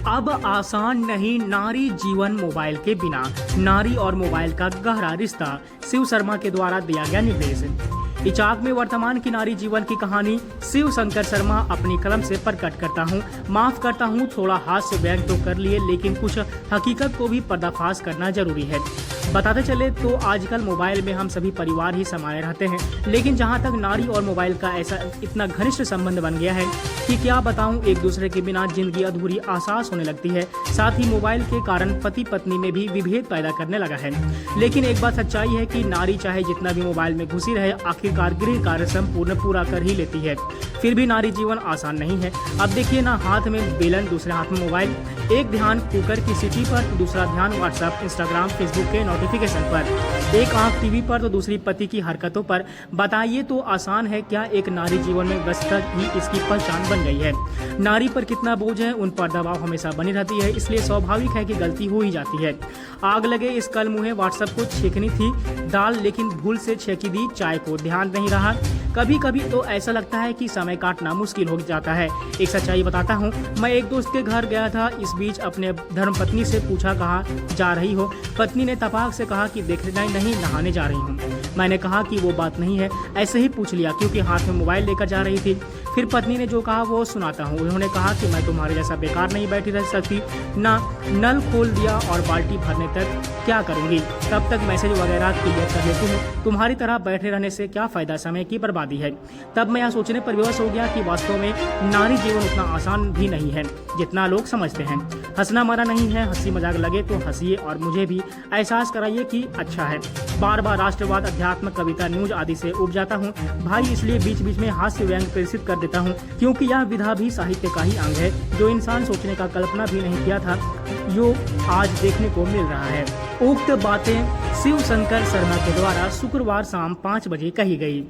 अब आसान नहीं नारी जीवन मोबाइल के बिना, नारी और मोबाइल का गहरा रिश्ता, शिव शर्मा के द्वारा दिया गया निर्देश। इचाक में वर्तमान की नारी जीवन की कहानी शिव शंकर शर्मा अपनी कलम से प्रकट करता हूँ। माफ करता हूँ, थोड़ा हास्य व्यंग तो कर लिए, लेकिन कुछ हकीकत को भी पर्दाफाश करना जरूरी है। बताते चले तो आजकल मोबाइल में हम सभी परिवार ही समाये रहते हैं, लेकिन जहां तक नारी और मोबाइल का ऐसा इतना घनिष्ठ संबंध बन गया है कि क्या बताऊं, एक दूसरे के बिना जिंदगी अधूरी एहसास होने लगती है। साथ ही मोबाइल के कारण पति पत्नी में भी विभेद पैदा करने लगा है। लेकिन एक बात सच्चाई है कि नारी चाहे जितना भी मोबाइल में घुसी रहे, आखिरकार गृह कार्य संपूर्ण पूरा कर ही लेती है। फिर भी नारी जीवन आसान नहीं है। अब देखिए ना, हाथ में बेलन, दूसरे हाथ में मोबाइल, एक ध्यान कुकर की सीटी पर, दूसरा ध्यान व्हाट्सएप, इंस्टाग्राम, फेसबुक के नोटिफिकेशन पर, एक आंख टीवी पर तो दूसरी पति की हरकतों पर। बताइए तो आसान है क्या? एक नारी जीवन में व्यस्तता ही इसकी पहचान बन गई है। नारी पर कितना बोझ है, उन पर दबाव हमेशा बनी रहती है, इसलिए स्वाभाविक है कि गलती हो ही जाती है। आग लगे इस कल मुँहे व्हाट्सएप को छेकनी थी दाल, लेकिन भूल से छेकी दी चाय को, ध्यान नहीं रहा। कभी कभी तो ऐसा लगता है कि समय काटना मुश्किल हो जाता है। एक सच्चाई बताता हूँ, मैं एक दोस्त के घर गया था। इस बीच अपने धर्मपत्नी से पूछा कहाँ जा रही हो। पत्नी ने तपाक से कहा कि देखना नहीं, नहाने जा रही हूँ। मैंने कहा कि वो बात नहीं है, ऐसे ही पूछ लिया क्योंकि हाथ में मोबाइल लेकर जा रही थी। फिर पत्नी ने जो कहा वो सुनाता हूँ। उन्होंने कहा कि मैं तुम्हारे जैसा बेकार नहीं बैठी रह सकती ना। नल खोल दिया और बाल्टी भरने तक क्या करूँगी, तब तक मैसेज वगैरह क्लियर कर लेती हूँ। तुम्हारी तरह बैठे रहने से क्या फ़ायदा, समय की बर्बादी है। तब मैं यह सोचने पर विवश हो गया कि वास्तव में नारी जीवन उतना आसान भी नहीं है जितना लोग समझते हैं। हंसना मरा नहीं है, हंसी मजाक लगे तो हंसिए और मुझे भी एहसास कराइए कि अच्छा है। बार बार राष्ट्रवाद, अध्यात्म, कविता, न्यूज आदि से उब जाता हूँ भाई, इसलिए बीच बीच में हास्य व्यंग प्रेषित कर देता हूँ, क्योंकि यह विधा भी साहित्य का ही अंग है। जो इंसान सोचने का कल्पना भी नहीं किया था, यो आज देखने को मिल रहा है। उक्त बातें शिव शंकर शर्मा के द्वारा शुक्रवार शाम 5 बजे कही गई।